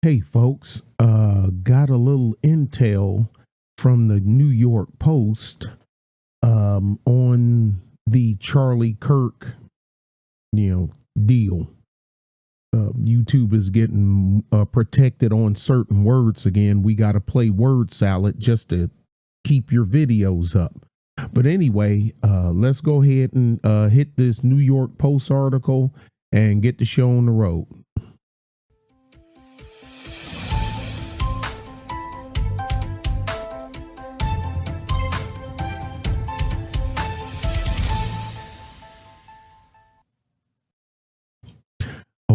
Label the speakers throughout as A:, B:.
A: Hey folks, got a little intel from the New York Post on the Charlie Kirk, deal. YouTube is getting protected on certain words again. We got to play word salad just to keep your videos up. But anyway, let's go ahead and hit this New York Post article and get the show on the road.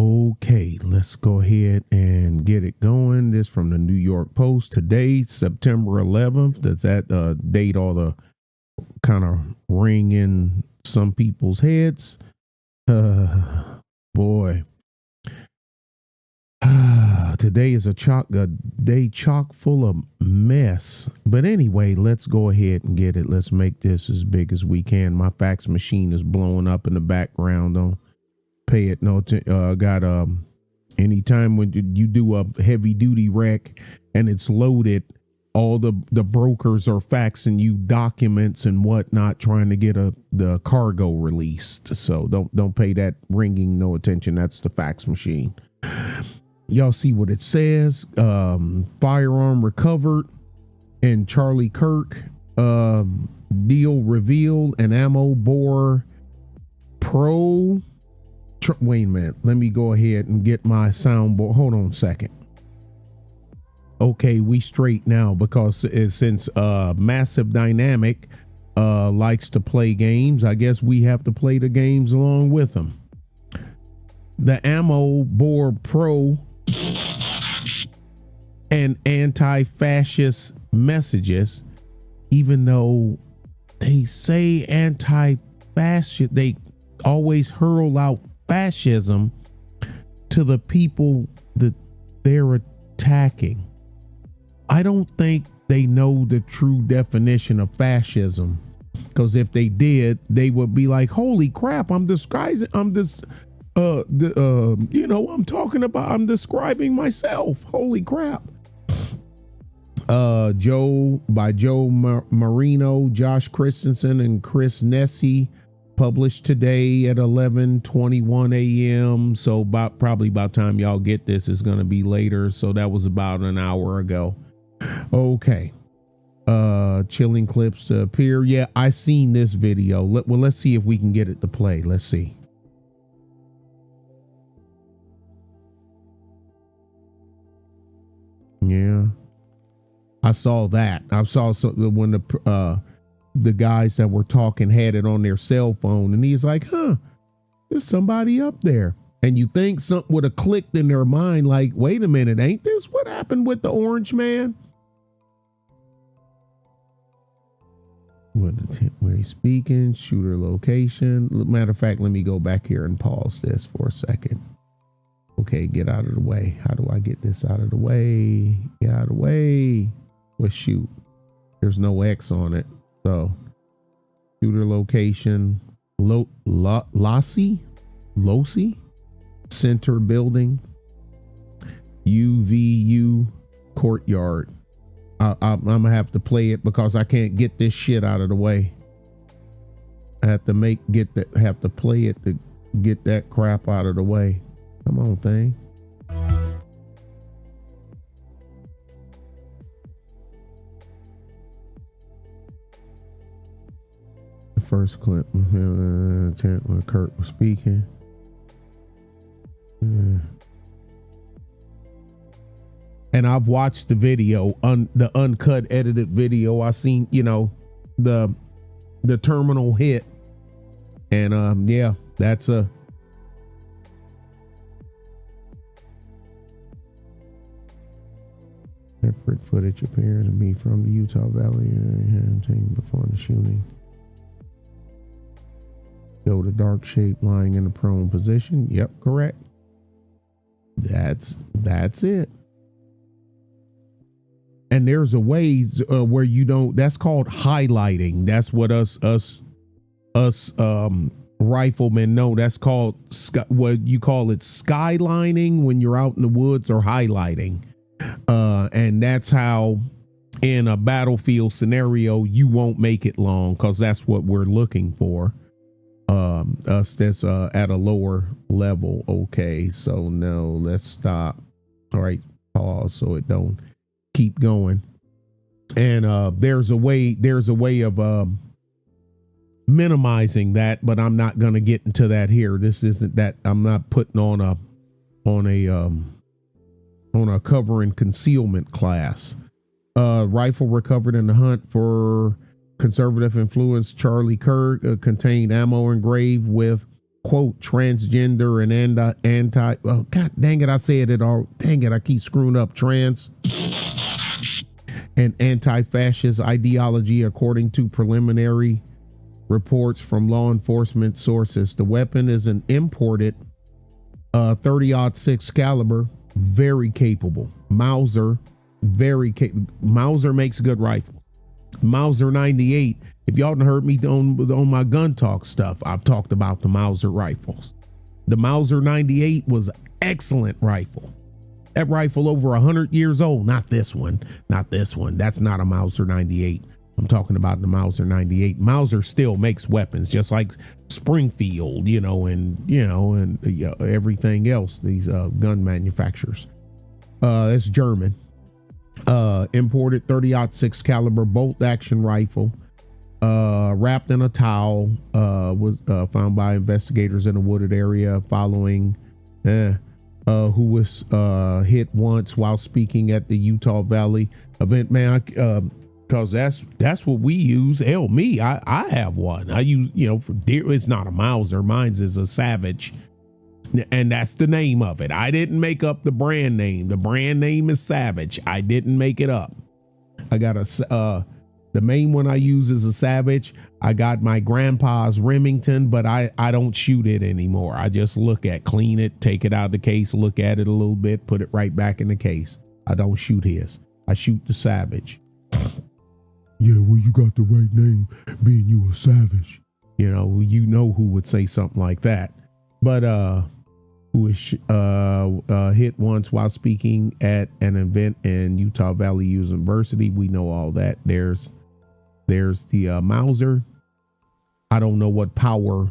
A: Okay, let's go ahead and get it going. This from the New York Post today, September 11th. Does that date all the kind of ring in some people's heads? Boy. Today is a day chock full of mess. But anyway, let's go ahead and get it. Let's make this as big as we can. My fax machine is blowing up in the background. Don't pay it no got anytime when you do a heavy duty wreck and it's loaded, all the brokers are faxing you documents and whatnot trying to get the cargo released. So don't pay that ringing no attention. That's the fax machine. Y'all see what it says. Firearm recovered in Charlie Kirk. Deal revealed. An ammo bore pro. Wait a minute. Let me go ahead and get my soundboard. Hold on a second. Okay, we straight now because since Massive Dynamic likes to play games, I guess we have to play the games along with them. The ammo bore pro and anti-fascist messages, even though they say anti-fascist, they always hurl out fascism to the people that they're attacking. I don't think they know the true definition of fascism, because if they did, they would be like, holy crap, I'm describing myself. Holy crap. Joe Marino, Josh Christensen, and Chris Nessie, published today at 11:21 a.m. So probably by the time y'all get this, it's going to be later. So that was about an hour ago. Okay. Chilling clips to appear. Yeah, I seen this video. Let's see if we can get it to play. Let's see. Yeah, I saw that. I saw when the guys that were talking had it on their cell phone, and he's like, there's somebody up there. And you think something would have clicked in their mind, like, wait a minute, ain't this what happened with the orange man? Where he's speaking, shooter location. Matter of fact, let me go back here and pause this for a second. Okay, get out of the way. How do I get this out of the way? Get out of the way. Well, shoot. There's no X on it. So, shooter location. Lossy? Center building. UVU courtyard. I'm going to have to play it because I can't get this shit out of the way. I have to play it to get that crap out of the way. Come on, thing. The first clip when Kirk was speaking. And I've watched the video, the uncut, edited video. I seen, the terminal hit, and yeah, that's a. Separate footage appeared to be from the Utah Valley before the shooting. Show the dark shape lying in a prone position. Yep, correct. That's it. And there's a way where you don't. That's called highlighting. That's what us riflemen know that's called what you call it skylining when you're out in the woods, or highlighting. And that's how in a battlefield scenario you won't make it long, because that's what we're looking for. Us that's at a lower level. Okay, so no, let's stop. All right, pause so it don't keep going. And there's a way of minimizing that, but I'm not going to get into that here. This isn't that. I'm not putting on a cover and concealment class. Rifle recovered in the hunt for conservative influence Charlie Kirk contained ammo engraved with quote transgender and anti. Oh god dang it! I said it all. Dang it! I keep screwing up. Trans and anti-fascist ideology, according to preliminary reports from law enforcement sources. The weapon is an imported 30-06 caliber, very capable. Mauser makes a good rifle. Mauser 98. If y'all done heard me on my gun talk stuff, I've talked about the Mauser rifles. The Mauser 98 was an excellent rifle. That rifle over 100 years old. Not this one. That's not a Mauser 98. I'm talking about the Mauser 98. Mauser still makes weapons, just like Springfield, and everything else. These gun manufacturers. It's German. Imported 30-06 caliber bolt action rifle, wrapped in a towel, was found by investigators in a wooded area following who was hit once while speaking at the Utah Valley event. Man, because that's what we use. Hell, me, I have one. I use, for deer. It's not a Mauser. Mine's is a Savage. And that's the name of it. I didn't make up the brand name. The brand name is Savage. I didn't make it up. I got the main one I use is a Savage. I got my grandpa's Remington, but I don't shoot it anymore. I just clean it, take it out of the case, look at it a little bit, put it right back in the case. I don't shoot his. I shoot the Savage. Yeah, well, you got the right name, being you a Savage. You know who would say something like that. But who was hit once while speaking at an event in Utah Valley University. We know all that. There's the Mauser. I don't know what power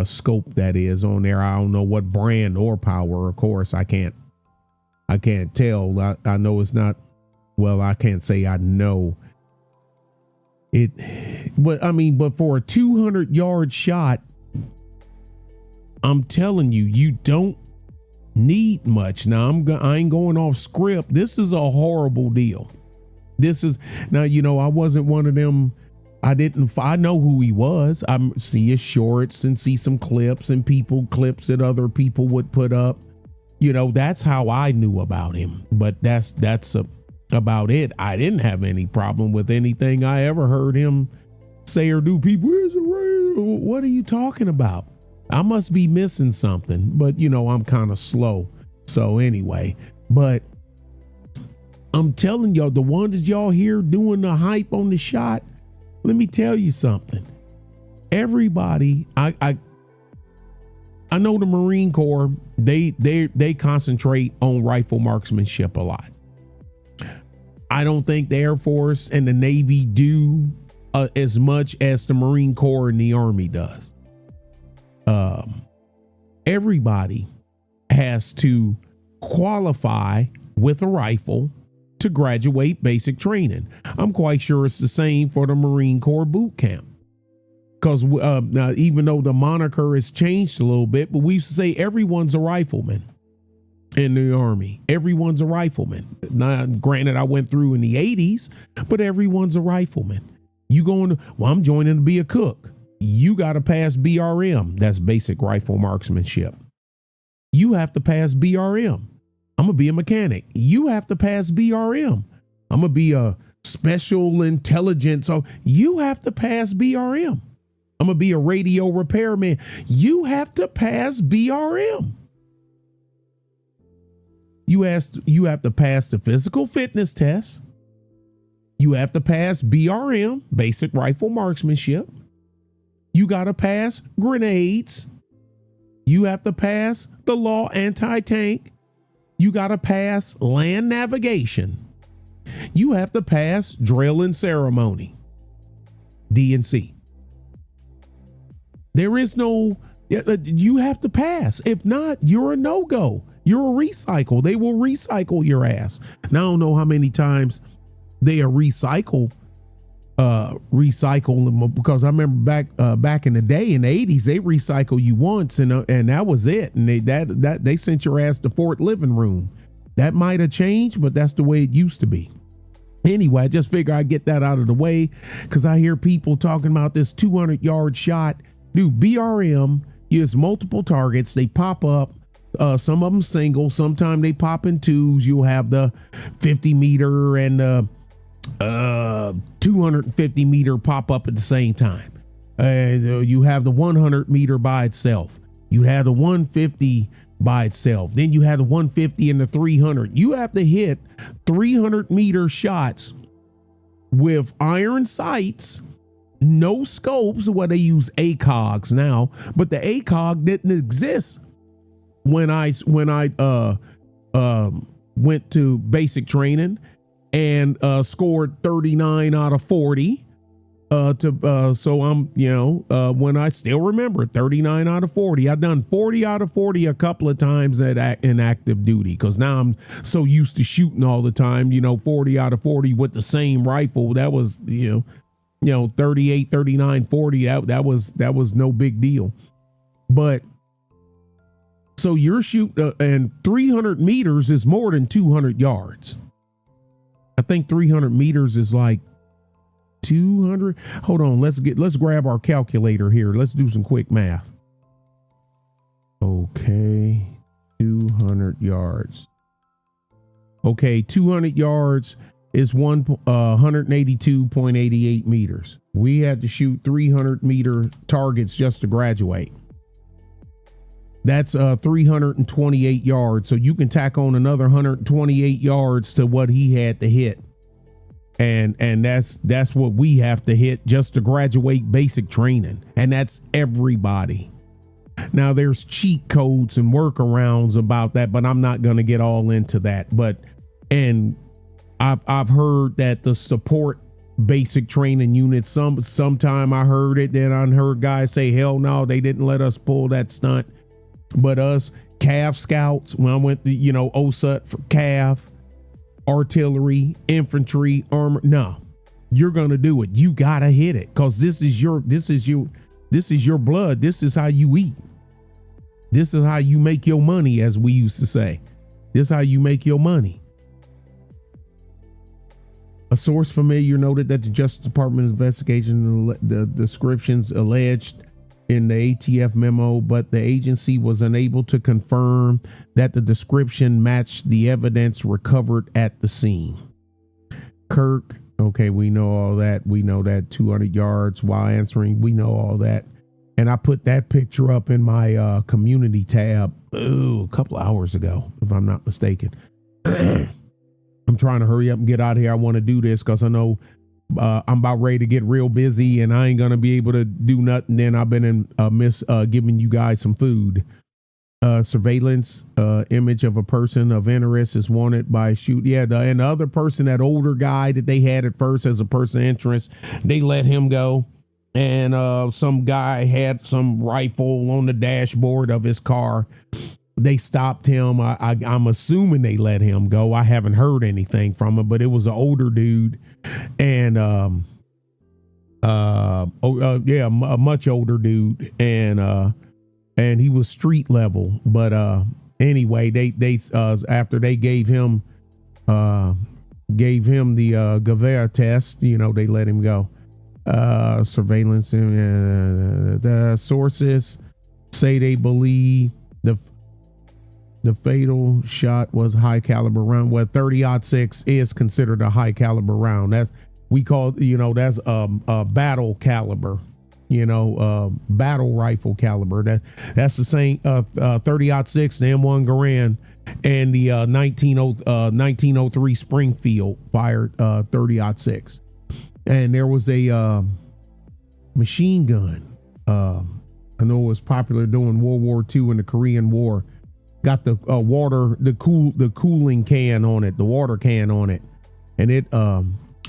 A: scope that is on there. I don't know what brand or power. Of course, I can't tell. I know it's not. Well, I can't say I know it. But for a 200-yard shot, I'm telling you, you don't need much. Now I ain't going off script. This is a horrible deal. I wasn't one of them. I know who he was. I see his shorts and see some clips and clips that other people would put up. That's how I knew about him. But that's about it. I didn't have any problem with anything I ever heard him say or do. People, what are you talking about? I must be missing something, but I'm kind of slow. So anyway, but I'm telling y'all, the ones y'all hear doing the hype on the shot, let me tell you something. Everybody, I know the Marine Corps, they concentrate on rifle marksmanship a lot. I don't think the Air Force and the Navy do as much as the Marine Corps and the Army does. Everybody has to qualify with a rifle to graduate basic training. I'm quite sure it's the same for the Marine Corps boot camp. Because now, even though the moniker has changed a little bit, but we used to say everyone's a rifleman in the Army. Everyone's a rifleman. Now, granted, I went through in the 80s, but everyone's a rifleman. I'm joining to be a cook. You got to pass BRM. That's basic rifle marksmanship. You have to pass BRM. I'm going to be a mechanic. You have to pass BRM. I'm going to be a special intelligence. So you have to pass BRM. I'm going to be a radio repairman. You have to pass BRM. You have to pass the physical fitness test. You have to pass BRM, basic rifle marksmanship. You got to pass grenades. You have to pass the law anti-tank. You got to pass land navigation. You have to pass drill and ceremony, D&C. There is no, you have to pass. If not, you're a no-go. You're a recycle. They will recycle your ass. Now, I don't know how many times they are recycle because I remember back in the day in the 80s, they recycle you once and that was it. And they sent your ass to Fort Living Room. That might have changed, but that's the way it used to be. Anyway, I just figure I'd get that out of the way because I hear people talking about this 200-yard shot. Dude, BRM use multiple targets. They pop up. Some of them single. Sometimes they pop in twos. You'll have the 50 meter and the 250 meter pop up at the same time. You have the 100 meter by itself. You have the 150 by itself. Then you have the 150 and the 300. You have to hit 300 meter shots with iron sights, no scopes. Well, they use ACOGs now, but the ACOG didn't exist when I went to basic training and scored 39 out of 40. So I'm, when I still remember 39 out of 40, I've done 40 out of 40 a couple of times in active duty. Cause now I'm so used to shooting all the time, 40 out of 40 with the same rifle. That was, 38, 39, 40. That was no big deal. But so you're shooting and 300 meters is more than 200 yards. I think 300 meters is like 200. Hold on. Let's grab our calculator here. Let's do some quick math. Okay. 200 yards. Okay. 200 yards is 182.88 meters. We had to shoot 300 meter targets just to graduate. That's 328 yards. So you can tack on another 128 yards to what he had to hit. And that's what we have to hit just to graduate basic training. And that's everybody. Now there's cheat codes and workarounds about that, but I'm not going to get all into that. And I've heard that the support basic training units, sometime I heard it, then I heard guys say, hell no, they didn't let us pull that stunt. But us CAV scouts, when I went to, OSUT for CAV, artillery, infantry, armor, no, you're going to do it. You got to hit it. Cause this is your blood. This is how you eat. This is how you make your money, as we used to say. This is how you make your money. A source familiar noted that the Justice Department investigation, the descriptions alleged in the ATF memo, but the agency was unable to confirm that the description matched the evidence recovered at the scene. Kirk, okay, we know all that. We know that 200 yards while answering. We know all that. And I put that picture up in my community tab a couple of hours ago, if I'm not mistaken. I'm trying to hurry up and get out of here. I want to do this because I know I'm about ready to get real busy and I ain't going to be able to do nothing. Then I've been giving you guys some food. Surveillance image of a person of interest is wanted by shoot. Yeah. And the other person, that older guy that they had at first as a person of interest, they let him go. And some guy had some rifle on the dashboard of his car. They stopped him. I'm assuming they let him go. I haven't heard anything from him, but it was an older dude, and a much older dude, and he was street level. But anyway, they after they gave him the Gavera test, they let him go. Surveillance, the sources say they believe the fatal shot was high caliber round. Well, 30-06 is considered a high caliber round. That's we call, that's a battle caliber, battle rifle caliber. That's the same 30-06, the M1 Garand, and the 1903 Springfield fired 30-06. And there was a machine gun I know it was popular during World War II and the Korean War. Got the water, the cooling can on it, the water can on it. And it, I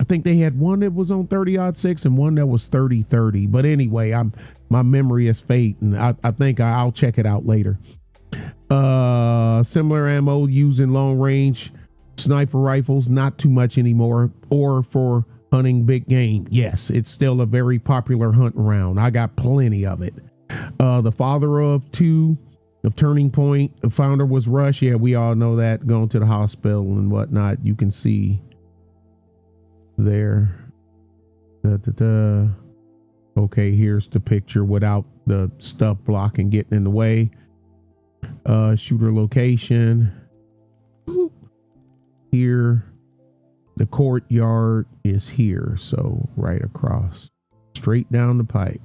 A: think they had one that was on 30-06 and one that was 30-30. But anyway, my memory is fading. I think I'll check it out later. Similar ammo used in long range sniper rifles, not too much anymore, or for hunting big game. Yes, it's still a very popular hunt round. I got plenty of it. The father of two of Turning Point, the founder was Rush. Yeah, we all know that, going to the hospital and whatnot. You can see there. Okay, here's the picture without the stuff blocking, getting in the way. Shooter location. Boop. Here. The courtyard is here, so right across, straight down the pipe.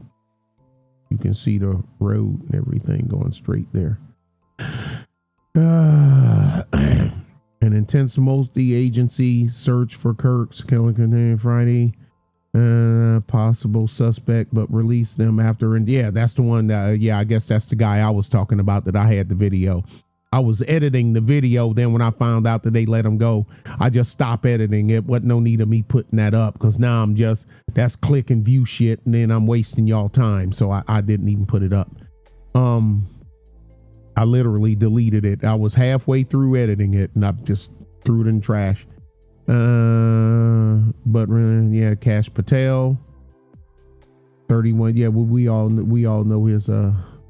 A: You can see the road and everything going straight there. An intense multi-agency search for Kirk's killing continued Friday. Possible suspect, but released them after. And yeah, that's the one that, yeah, I guess that's the guy I was talking about that I had the video. I was editing the video. Then when I found out that they let him go, I just stopped editing it. Wasn't no need of me putting that up, because now that's click and view shit, and then I'm wasting y'all time. So I didn't even put it up. I literally deleted it. I was halfway through editing it and I just threw it in trash. But yeah, Cash Patel, 31. Yeah, well, we all know his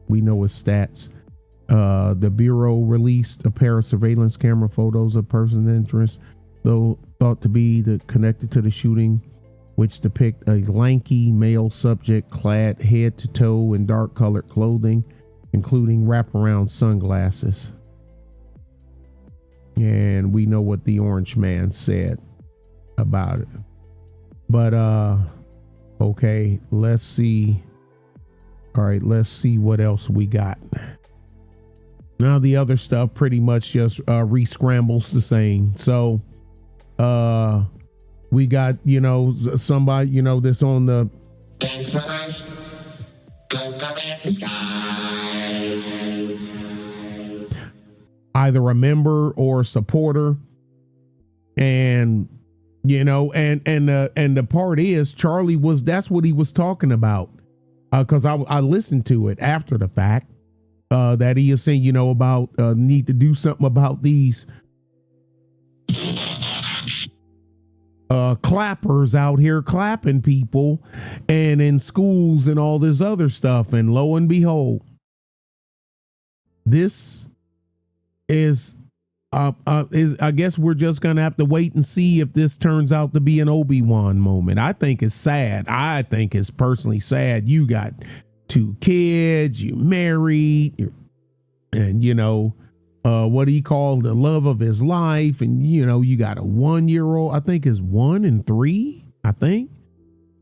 A: we know his stats. The Bureau released a pair of surveillance camera photos of persons of interest, though thought to be connected to the shooting, which depict a lanky male subject clad head to toe in dark colored clothing, including wraparound sunglasses. And we know what the orange man said about it. But okay, let's see. All right, let's see what else we got. Now the other stuff pretty much just re-scrambles the same. So we got, you know, somebody, you know, that's on the either a member or a supporter. And you know, and the part is, Charlie that's what he was talking about, because I listened to it after the fact. That he is saying, you know, about need to do something about these clappers out here clapping people and in schools and all this other stuff. And lo and behold, this is I guess we're just gonna have to wait and see if this turns out to be an Obi-Wan moment. I think it's sad. I think it's personally sad. You got 2 kids, you married, and you know, what he called the love of his life, and you know, you got a 1-year-old, I think is 1 and 3, I think.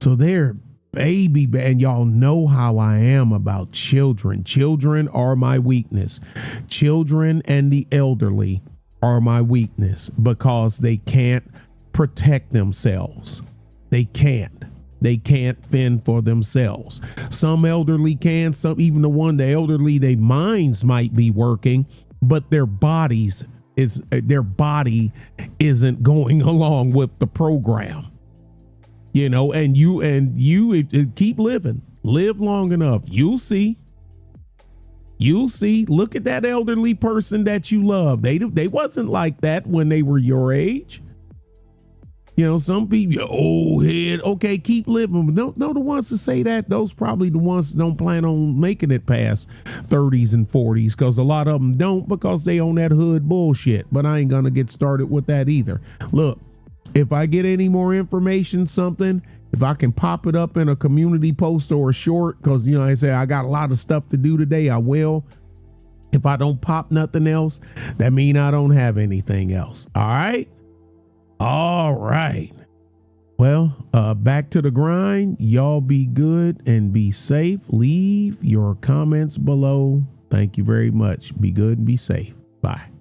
A: So they're baby, and y'all know how I am about children. Children are my weakness. Children and the elderly are my weakness, because they can't protect themselves. They can't fend for themselves. Some elderly can, some, even the elderly, their minds might be working, but their body isn't going along with the program. You know, and you if keep living, live long enough, you'll see. Look at that elderly person that you love. They wasn't like that when they were your age. You know, some people, old head, okay, keep living. But no, the ones that say that, those probably the ones that don't plan on making it past 30s and 40s, because a lot of them don't, because they own that hood bullshit. But I ain't gonna get started with that either. Look, if I get any more information, if I can pop it up in a community post or a short, because, you know, I say I got a lot of stuff to do today, I will. If I don't pop nothing else, that means I don't have anything else. All right. All right. Well, back to the grind. Y'all be good and be safe. Leave your comments below. Thank you very much. Be good and be safe. Bye.